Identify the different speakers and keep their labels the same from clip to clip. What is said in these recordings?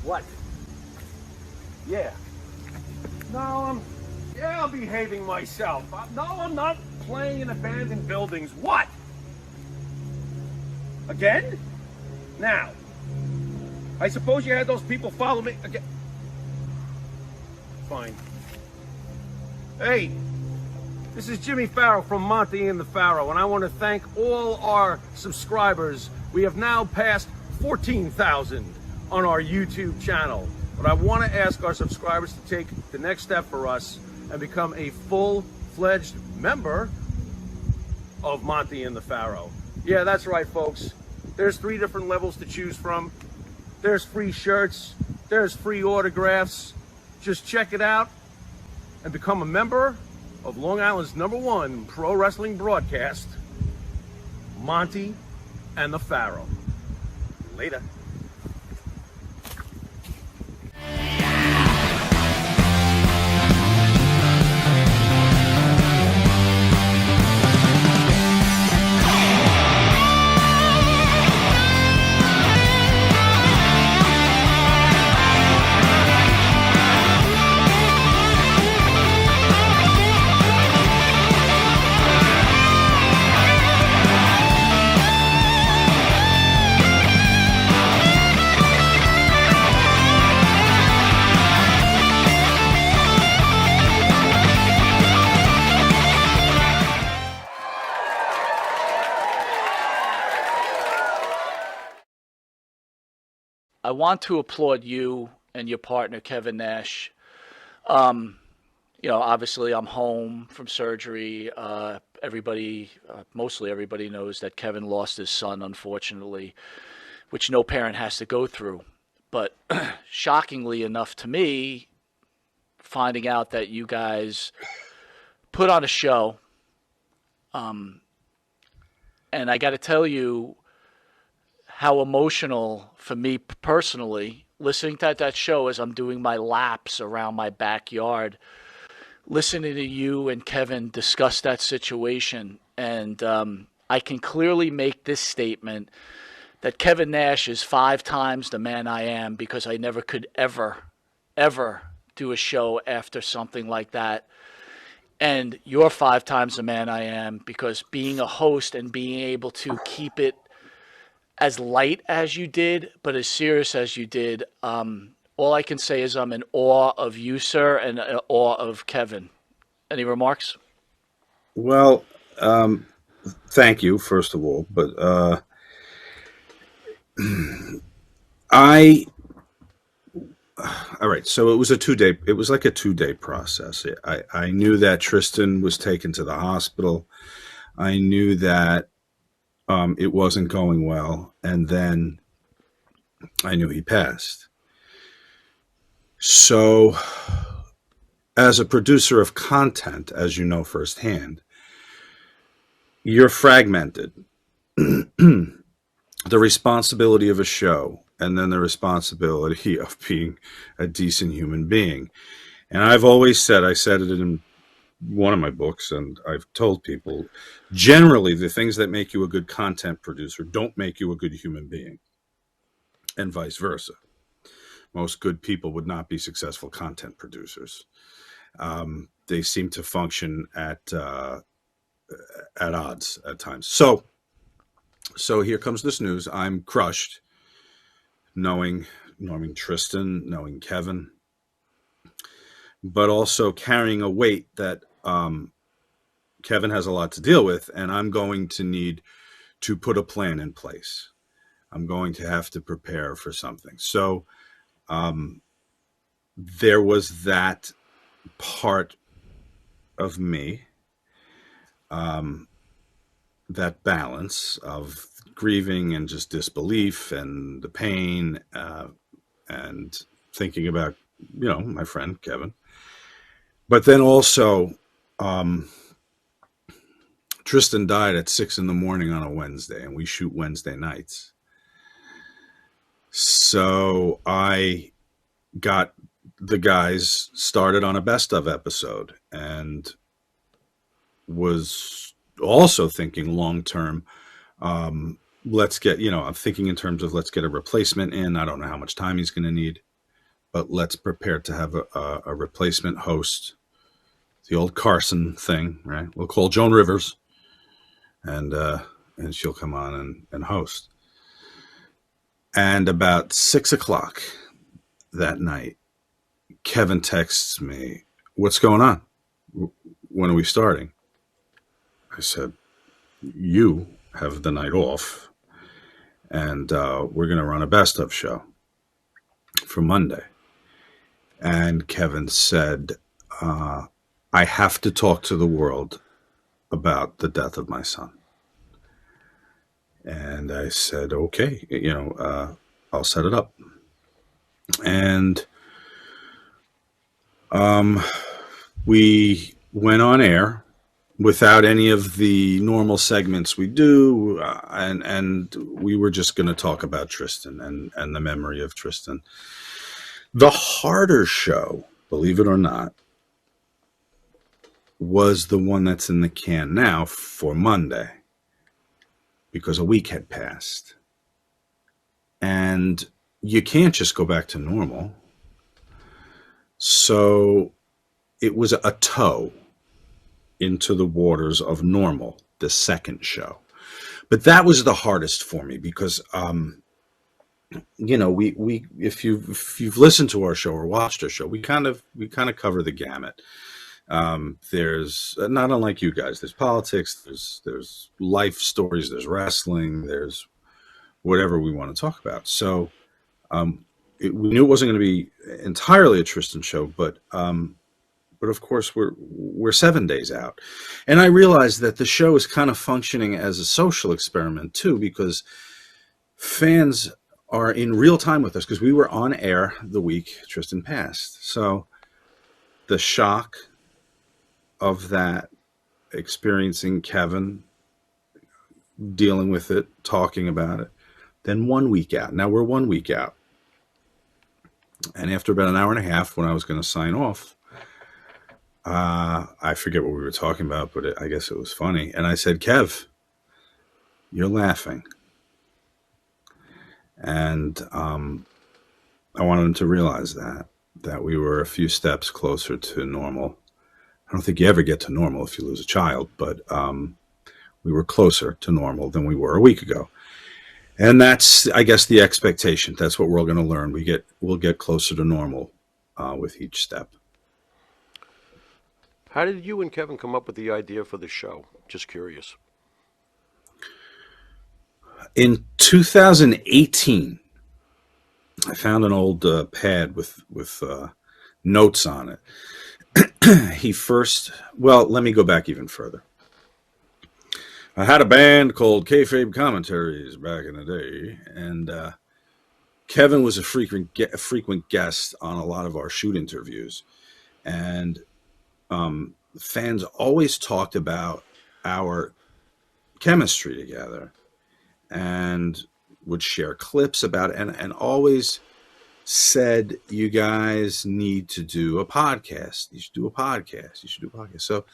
Speaker 1: What? Yeah. No, I'm behaving myself. No, I'm not playing in abandoned buildings. What? Again? Now, I suppose you had those people follow me again. Fine. Hey, this is Jimmy Farrow from Monty and the Pharaoh, and I want to thank all our subscribers. We have now passed 14,000 on our YouTube channel. But I want to ask our subscribers to take the next step for us and become a full-fledged member of Monty and the Pharaoh. Yeah, that's right, folks. There's 3 different levels to choose from. There's free shirts. There's free autographs. Just check it out and become a member of Long Island's #1 pro wrestling broadcast, Monty and the Pharaoh. Later.
Speaker 2: I want to applaud you and your partner, Kevin Nash. Obviously I'm home from surgery. Mostly everybody knows that Kevin lost his son, unfortunately, which no parent has to go through. But shockingly enough to me, finding out that you guys put on a show, and I got to tell you, how emotional for me personally, listening to that show as I'm doing my laps around my backyard, listening to you and Kevin discuss that situation. And I can clearly make this statement that Kevin Nash is 5 times the man I am, because I never could ever do a show after something like that. And you're 5 times the man I am, because being a host and being able to keep it as light as you did, but as serious as you did, all I can say is I'm in awe of you, sir, and in awe of Kevin. Any remarks?
Speaker 3: Well, thank you, first of all. But all right, so it was like a 2-day process. I knew that Tristan was taken to the hospital. I knew that it wasn't going well, and then I knew he passed. So, as a producer of content, as you know firsthand, you're fragmented. The responsibility of a show, and then the responsibility of being a decent human being. And I've always said, I said it in one of my books, and I've told people, generally the things that make you a good content producer don't make you a good human being, and vice versa. Most good people would not be successful content producers. They seem to function at odds at times. So here comes this news. I'm crushed, knowing Tristan, knowing Kevin, but also carrying a weight that Kevin has a lot to deal with, and I'm going to need to put a plan in place. I'm going to have to prepare for something. So there was that part of me, that balance of grieving and just disbelief and the pain, and thinking about, my friend Kevin. But then also, Tristan died at 6 a.m. on a Wednesday, and we shoot Wednesday nights. So I got the guys started on a best of episode, and was also thinking long term. I'm thinking in terms of, let's get a replacement in. I don't know how much time he's going to need. but let's prepare to have a replacement host. The old Carson thing, right? We'll call Joan Rivers, and she'll come on and host. And about 6 o'clock that night, Kevin texts me, "What's going on? When are we starting?" I said, "You have the night off, and we're going to run a best of show for Monday." And Kevin said, "I have to talk to the world about the death of my son." And I said, "Okay, I'll set it up." And we went on air without any of the normal segments we do, and we were just going to talk about Tristan and the memory of Tristan. The harder show, believe it or not, was the one that's in the can now for Monday, because a week had passed. And you can't just go back to normal. So it was a toe into the waters of normal, the second show. But that was the hardest for me because, we if you've listened to our show or watched our show, we kind of cover the gamut. There's not unlike you guys. There's politics. There's life stories. There's wrestling. There's whatever we want to talk about. So we knew it wasn't going to be entirely a Tristan show, but of course we're 7 days out, and I realized that the show is kind of functioning as a social experiment too, because fans are in real time with us because we were on air the week Tristan passed. So the shock of that, experiencing Kevin, dealing with it, talking about it, then 1 week out. Now we're 1 week out. And after about an hour and a half, when I was going to sign off, I forget what we were talking about, but I guess it was funny. And I said, "Kev, you're laughing." And I wanted him to realize that we were a few steps closer to normal. I don't think you ever get to normal if you lose a child, but we were closer to normal than we were a week ago. And that's, I guess, the expectation. That's what we're all going to learn. We'll get closer to normal with each step.
Speaker 4: How did you and Kevin come up with the idea for the show? Just curious.
Speaker 3: In 2018, I found an old pad with notes on it. Let me go back even further. I had a band called Kayfabe Commentaries back in the day, and Kevin was a frequent guest on a lot of our shoot interviews, and fans always talked about our chemistry together, and would share clips about it, and always said, "You guys need to do a podcast. You should do a podcast. You should do a podcast." So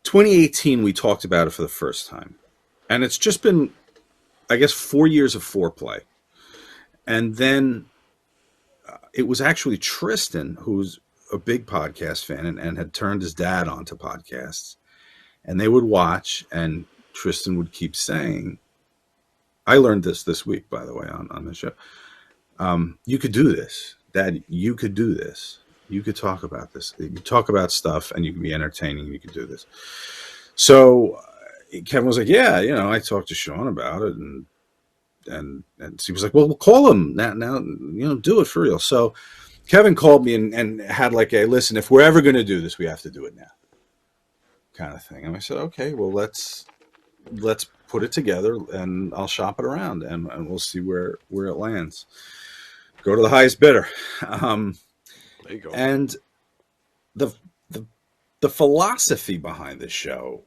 Speaker 3: 2018, we talked about it for the first time. And it's just been, I guess, 4 years of foreplay. And then it was actually Tristan, who's a big podcast fan and had turned his dad onto podcasts. And they would watch, and Tristan would keep saying, I learned this week, by the way, on the show. "You could do this, Dad. You could do this. You could talk about this. You could talk about stuff, and you can be entertaining. You could do this." So Kevin was like, "Yeah, I talked to Sean about it," and he was like, "Well, we'll call him now. Do it for real." So Kevin called me and had like listen, if we're ever going to do this, we have to do it now, kind of thing. And I said, "Okay, well, let's put it together, and I'll shop it around, and we'll see where it lands. Go to the highest bidder."
Speaker 4: There you go.
Speaker 3: And the philosophy behind this show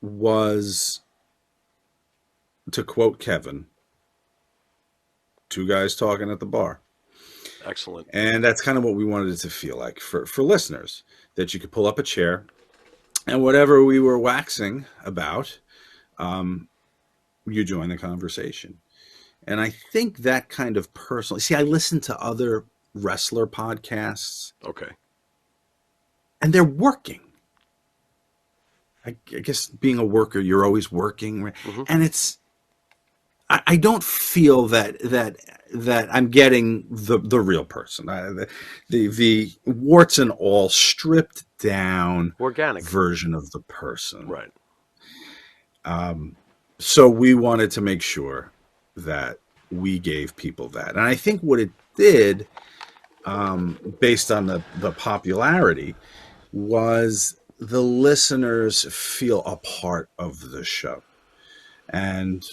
Speaker 3: was, to quote Kevin, two guys talking at the bar.
Speaker 4: Excellent.
Speaker 3: And that's kind of what we wanted it to feel like for listeners, that you could pull up a chair and whatever we were waxing about, you join the conversation. And I think that kind of personally, I listened to other wrestler podcasts,
Speaker 4: Okay.
Speaker 3: and they're working. I guess being a worker, you're always working, right? And it's, I don't feel that I'm getting the real person, the warts and all stripped down
Speaker 4: Organic.
Speaker 3: version of the person.
Speaker 4: Right.
Speaker 3: So we wanted to make sure that we gave people that. And I think what it did, based on the popularity, was the listeners feel a part of the show. And